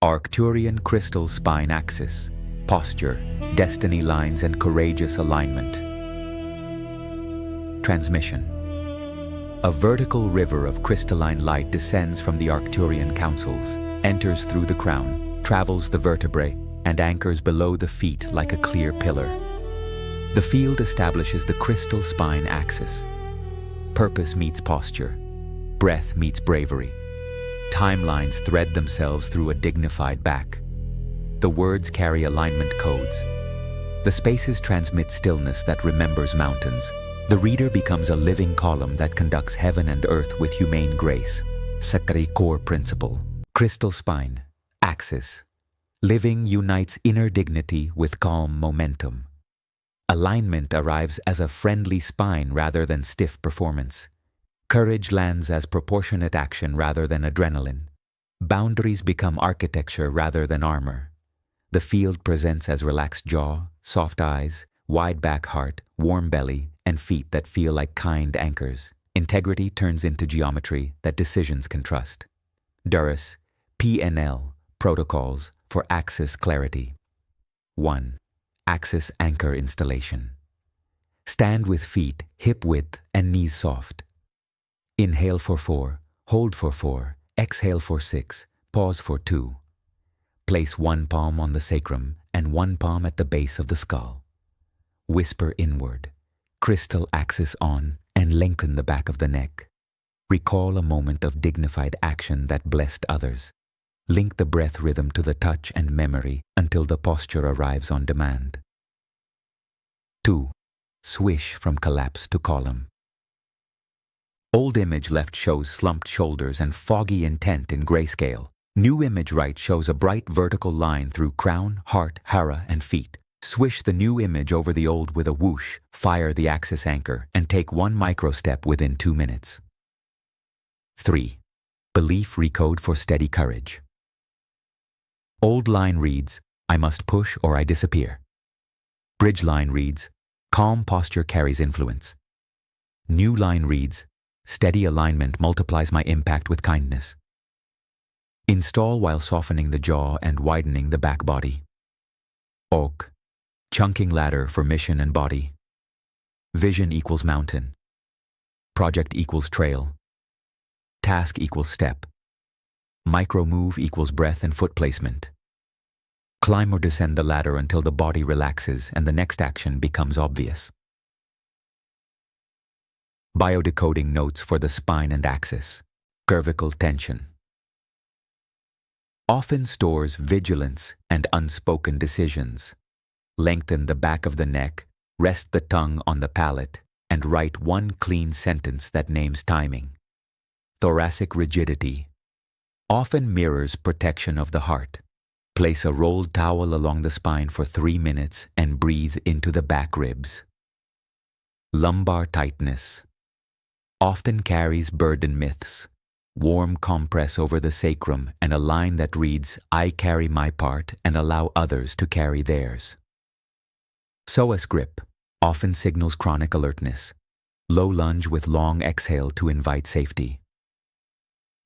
Arcturian crystal spine axis, posture, destiny lines and courageous alignment. Transmission. A vertical river of crystalline light descends from the Arcturian councils, enters through the crown, travels the vertebrae, and anchors below the feet like a clear pillar. The field establishes the crystal spine axis. Purpose meets posture. Breath meets bravery. Timelines thread themselves through a dignified back. The words carry alignment codes. The spaces transmit stillness that remembers mountains. The reader becomes a living column that conducts heaven and earth with humane grace. Sakari core principle. Crystal spine. Axis. Living unites inner dignity with calm momentum. Alignment arrives as a friendly spine rather than stiff performance. Courage lands as proportionate action rather than adrenaline. Boundaries become architecture rather than armor. The field presents as relaxed jaw, soft eyes, wide back heart, warm belly, and feet that feel like kind anchors. Integrity turns into geometry that decisions can trust. Durus, PNL, protocols for axis clarity. 1. Axis anchor installation. Stand with feet hip width and knees soft. Inhale for 4, hold for 4, exhale for 6, pause for 2. Place one palm on the sacrum and one palm at the base of the skull. Whisper inward, crystal axis on, and lengthen the back of the neck. Recall a moment of dignified action that blessed others. Link the breath rhythm to the touch and memory until the posture arrives on demand. 2. Swish from collapse to column. Old image left shows slumped shoulders and foggy intent in grayscale. New image right shows a bright vertical line through crown, heart, hara, and feet. Swish the new image over the old with a whoosh, fire the axis anchor, and take one micro-step within 2 minutes. 3. Belief recode for steady courage. Old line reads, I must push or I disappear. Bridge line reads, calm posture carries influence. New line reads, steady alignment multiplies my impact with kindness. Install while softening the jaw and widening the back body. Oak. Chunking ladder for mission and body. Vision equals mountain. Project equals trail. Task equals step. Micro move equals breath and foot placement. Climb or descend the ladder until the body relaxes and the next action becomes obvious. Biodecoding notes for the spine and axis. Cervical tension. Often stores vigilance and unspoken decisions. Lengthen the back of the neck, rest the tongue on the palate, and write one clean sentence that names timing. Thoracic rigidity. Often mirrors protection of the heart. Place a rolled towel along the spine for 3 minutes and breathe into the back ribs. Lumbar tightness. Often carries burden myths. Warm compress over the sacrum and a line that reads, I carry my part and allow others to carry theirs. Psoas grip often signals chronic alertness. Low lunge with long exhale to invite safety.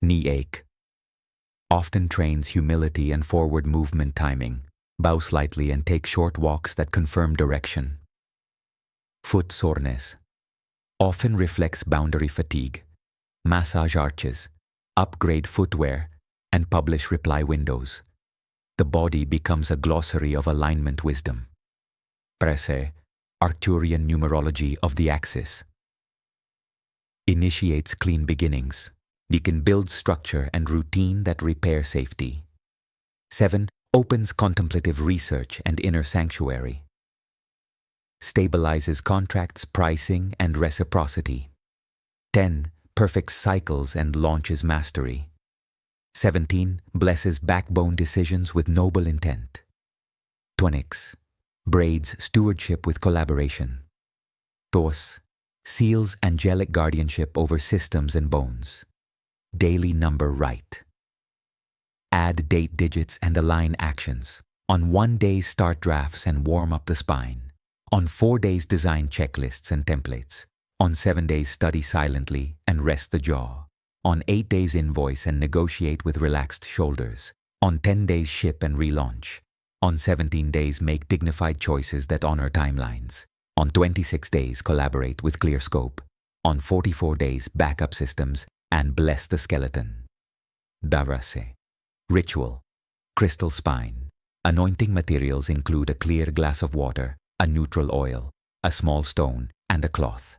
Knee ache. Often trains humility and forward movement timing. Bow slightly and take short walks that confirm direction. Foot soreness. Often reflects boundary fatigue. Massage arches. Upgrade footwear, and publish reply windows. The body becomes a glossary of alignment wisdom. Prese, Arcturian numerology of the axis. Initiates clean beginnings. Deacon builds structure and routine that repair safety. 7. Opens contemplative research and inner sanctuary. Stabilizes contracts, pricing, and reciprocity. 10. Perfects cycles and launches mastery. 17. Blesses backbone decisions with noble intent. 20. Braids stewardship with collaboration. 2. Seals angelic guardianship over systems and bones. Daily number right. Add date digits and align actions. On 1 day start drafts and warm up the spine. On 4 days design checklists and templates. On 7 days study silently and rest the jaw. On 8 days invoice and negotiate with relaxed shoulders. On 10 days ship and relaunch. On 17 days make dignified choices that honor timelines. On 26 days collaborate with clear scope. On 44 days backup systems and bless the skeleton. Darase. Ritual. Crystal spine. Anointing materials include a clear glass of water, a neutral oil, a small stone, and a cloth.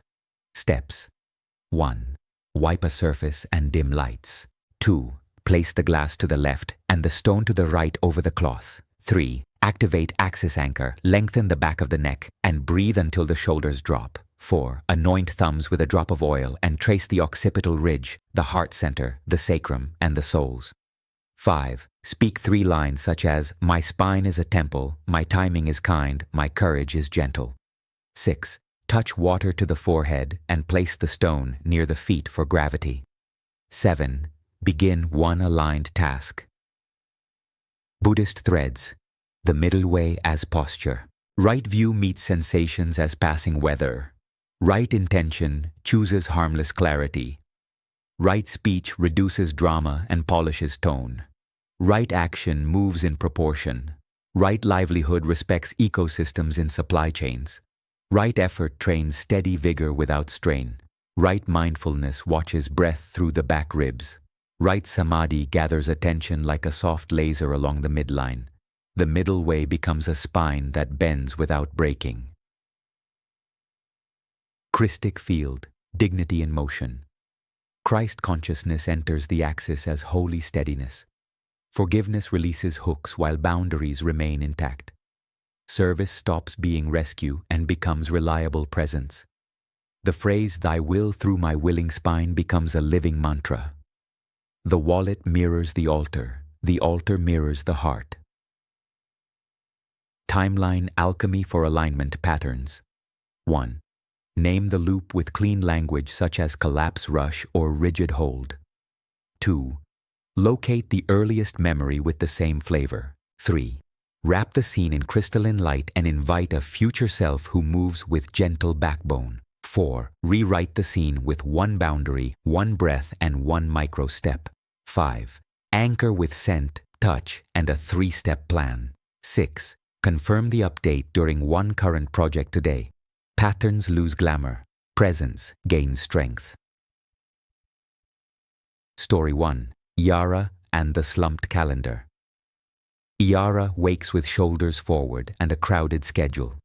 Steps. 1. Wipe a surface and dim lights. 2. Place the glass to the left and the stone to the right over the cloth. 3. Activate axis anchor, lengthen the back of the neck, and breathe until the shoulders drop. 4. Anoint thumbs with a drop of oil and trace the occipital ridge, the heart center, the sacrum, and the soles. 5. Speak 3 lines such as, my spine is a temple, my timing is kind, my courage is gentle. 6. Touch water to the forehead and place the stone near the feet for gravity. 7. Begin one aligned task. Buddhist threads. The middle way as posture. Right view meets sensations as passing weather. Right intention chooses harmless clarity. Right speech reduces drama and polishes tone. Right action moves in proportion. Right livelihood respects ecosystems in supply chains. Right effort trains steady vigor without strain. Right mindfulness watches breath through the back ribs. Right samadhi gathers attention like a soft laser along the midline. The middle way becomes a spine that bends without breaking. Christic field, dignity in motion. Christ consciousness enters the axis as holy steadiness. Forgiveness releases hooks while boundaries remain intact. Service stops being rescue and becomes reliable presence. The phrase, thy will through my willing spine, becomes a living mantra. The wallet mirrors the altar mirrors the heart. Timeline alchemy for alignment patterns. 1. Name the loop with clean language such as collapse rush or rigid hold. 2. Locate the earliest memory with the same flavor. 3. Wrap the scene in crystalline light and invite a future self who moves with gentle backbone. 4. Rewrite the scene with one boundary, one breath, and one micro step. 5. Anchor with scent, touch, and a 3-step plan. 6. Confirm the update during one current project today. Patterns lose glamour. Presence gains strength. Story 1. Yara and the slumped calendar. Yara wakes with shoulders forward and a crowded schedule.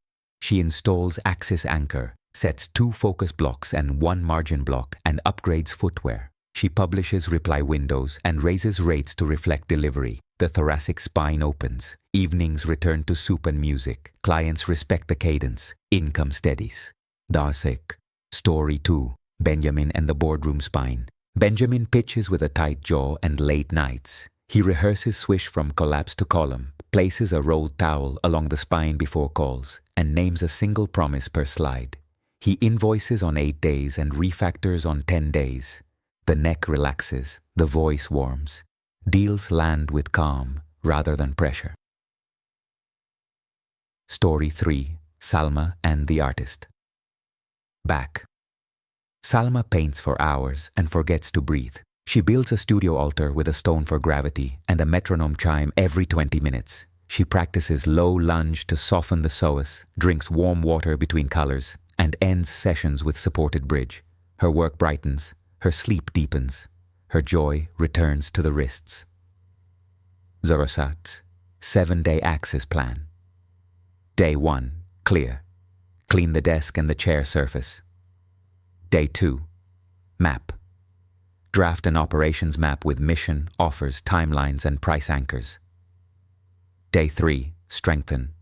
She installs axis anchor, sets 2 focus blocks and 1 margin block, and upgrades footwear. She publishes reply windows and raises rates to reflect delivery. The thoracic spine opens. Evenings return to soup and music. Clients respect the cadence. Income steadies. Darsic. Story 2. Benjamin and the boardroom spine. Benjamin pitches with a tight jaw and late nights. He rehearses swish from collapse to column, places a rolled towel along the spine before calls, and names a single promise per slide. He invoices on 8 days and refactors on 10 days. The neck relaxes, the voice warms. Deals land with calm rather than pressure. Story 3. Salma and the artist. Back. Salma paints for hours and forgets to breathe. She builds a studio altar with a stone for gravity and a metronome chime every 20 minutes. She practices low lunge to soften the psoas, drinks warm water between colors, and ends sessions with supported bridge. Her work brightens, her sleep deepens, her joy returns to the wrists. Zorosat, 7-day axis plan. Day 1, clear. Clean the desk and the chair surface. Day 2, map. Draft an operations map with mission, offers, timelines, and price anchors. Day 3, strengthen.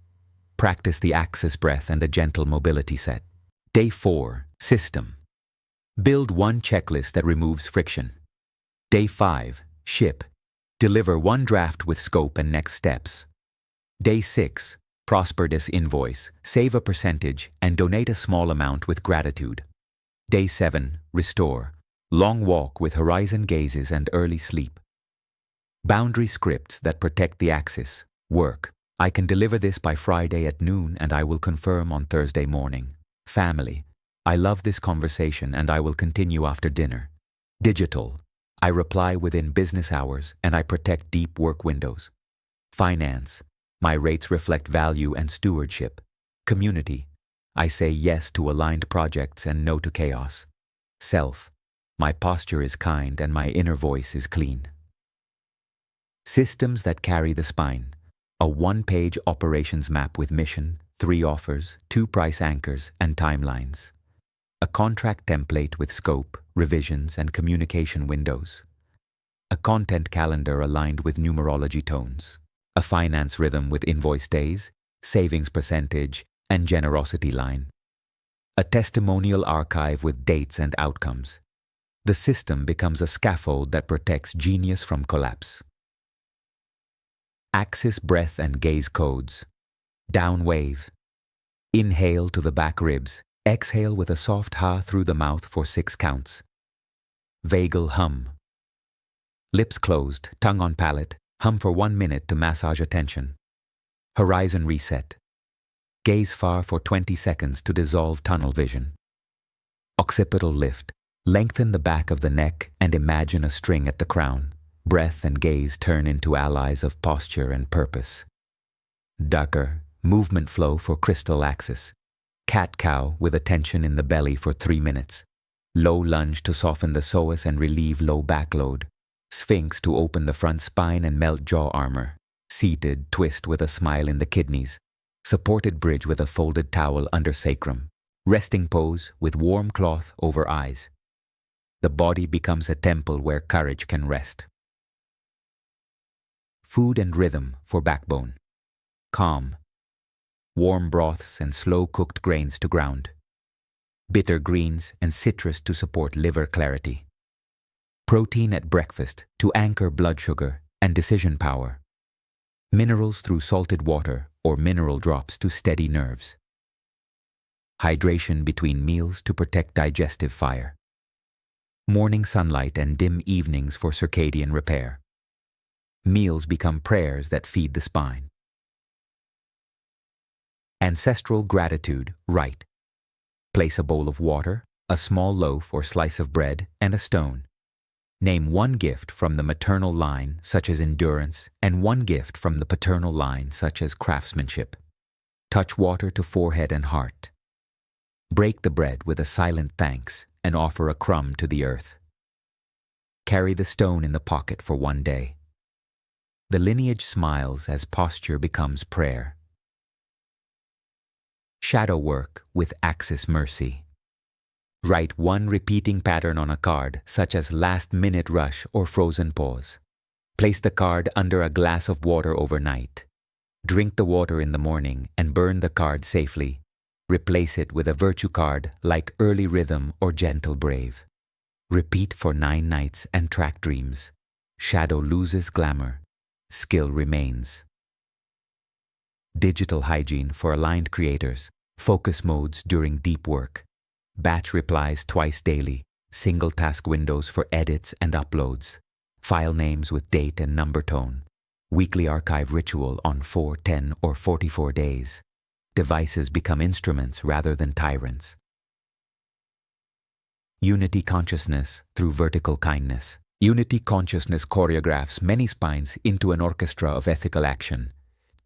Practice the axis breath and a gentle mobility set. Day 4, system. Build one checklist that removes friction. Day 5, ship. Deliver one draft with scope and next steps. Day 6, prosper this invoice, save a percentage, and donate a small amount with gratitude. Day 7, restore. Long walk with horizon gazes and early sleep. Boundary scripts that protect the axis. Work. I can deliver this by Friday at noon and I will confirm on Thursday morning. Family. I love this conversation and I will continue after dinner. Digital. I reply within business hours and I protect deep work windows. Finance. My rates reflect value and stewardship. Community. I say yes to aligned projects and no to chaos. Self. My posture is kind and my inner voice is clean. Systems that carry the spine. A one-page operations map with mission, 3 offers, 2 price anchors, and timelines. A contract template with scope, revisions, and communication windows. A content calendar aligned with numerology tones. A finance rhythm with invoice days, savings percentage, and generosity line. A testimonial archive with dates and outcomes. The system becomes a scaffold that protects genius from collapse. Axis breath and gaze codes. Down wave. Inhale to the back ribs. Exhale with a soft ha through the mouth for 6 counts. Vagal hum. Lips closed, tongue on palate. Hum for 1 minute to massage attention. Horizon reset. Gaze far for 20 seconds to dissolve tunnel vision. Occipital lift. Lengthen the back of the neck and imagine a string at the crown. Breath and gaze turn into allies of posture and purpose. Ducker. Movement flow for crystal axis. Cat-cow with attention in the belly for 3 minutes. Low lunge to soften the psoas and relieve low back load. Sphinx to open the front spine and melt jaw armor. Seated twist with a smile in the kidneys. Supported bridge with a folded towel under sacrum. Resting pose with warm cloth over eyes. The body becomes a temple where courage can rest. Food and rhythm for backbone. Calm. Warm broths and slow-cooked grains to ground. Bitter greens and citrus to support liver clarity. Protein at breakfast to anchor blood sugar and decision power. Minerals through salted water or mineral drops to steady nerves. Hydration between meals to protect digestive fire. Morning sunlight and dim evenings for circadian repair. Meals become prayers that feed the spine. Ancestral gratitude, rite. Place a bowl of water, a small loaf or slice of bread, and a stone. Name 1 gift from the maternal line, such as endurance, and 1 gift from the paternal line, such as craftsmanship. Touch water to forehead and heart. Break the bread with a silent thanks and offer a crumb to the earth. Carry the stone in the pocket for 1 day. The lineage smiles as posture becomes prayer. Shadow work with Axis mercy. Write 1 repeating pattern on a card, such as last-minute rush or frozen pause. Place the card under a glass of water overnight. Drink the water in the morning and burn the card safely. Replace it with a virtue card like early rhythm or gentle brave. Repeat for 9 nights and track dreams. Shadow loses glamour. Skill remains. Digital hygiene for aligned creators. Focus modes during deep work. Batch replies twice daily. Single task windows for edits and uploads. File names with date and number tone. Weekly archive ritual on 4, 10, or 44 days. Devices become instruments rather than tyrants. Unity consciousness through vertical kindness. Unity consciousness choreographs many spines into an orchestra of ethical action.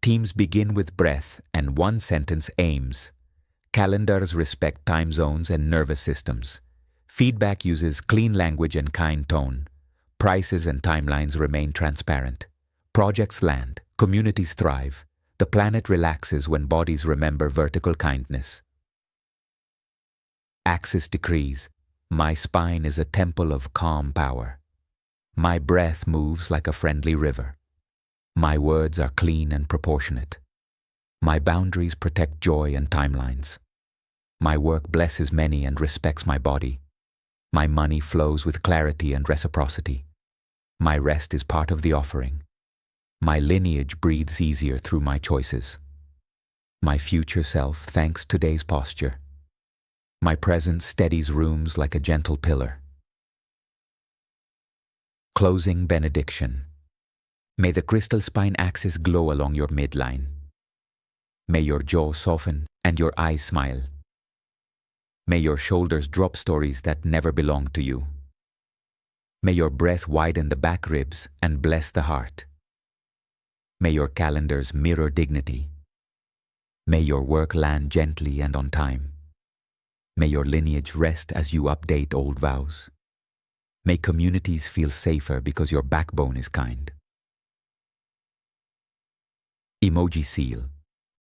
Teams begin with breath and 1 sentence aims. Calendars respect time zones and nervous systems. Feedback uses clean language and kind tone. Prices and timelines remain transparent. Projects land, communities thrive. The planet relaxes when bodies remember vertical kindness. Axis decrees. My spine is a temple of calm power. My breath moves like a friendly river. My words are clean and proportionate. My boundaries protect joy and timelines. My work blesses many and respects my body. My money flows with clarity and reciprocity. My rest is part of the offering. My lineage breathes easier through my choices. My future self thanks today's posture. My presence steadies rooms like a gentle pillar. Closing benediction. May the crystal spine axis glow along your midline. May your jaw soften and your eyes smile. May your shoulders drop stories that never belonged to you. May your breath widen the back ribs and bless the heart. May your calendars mirror dignity. May your work land gently and on time. May your lineage rest as you update old vows. May communities feel safer because your backbone is kind. Emoji Seal.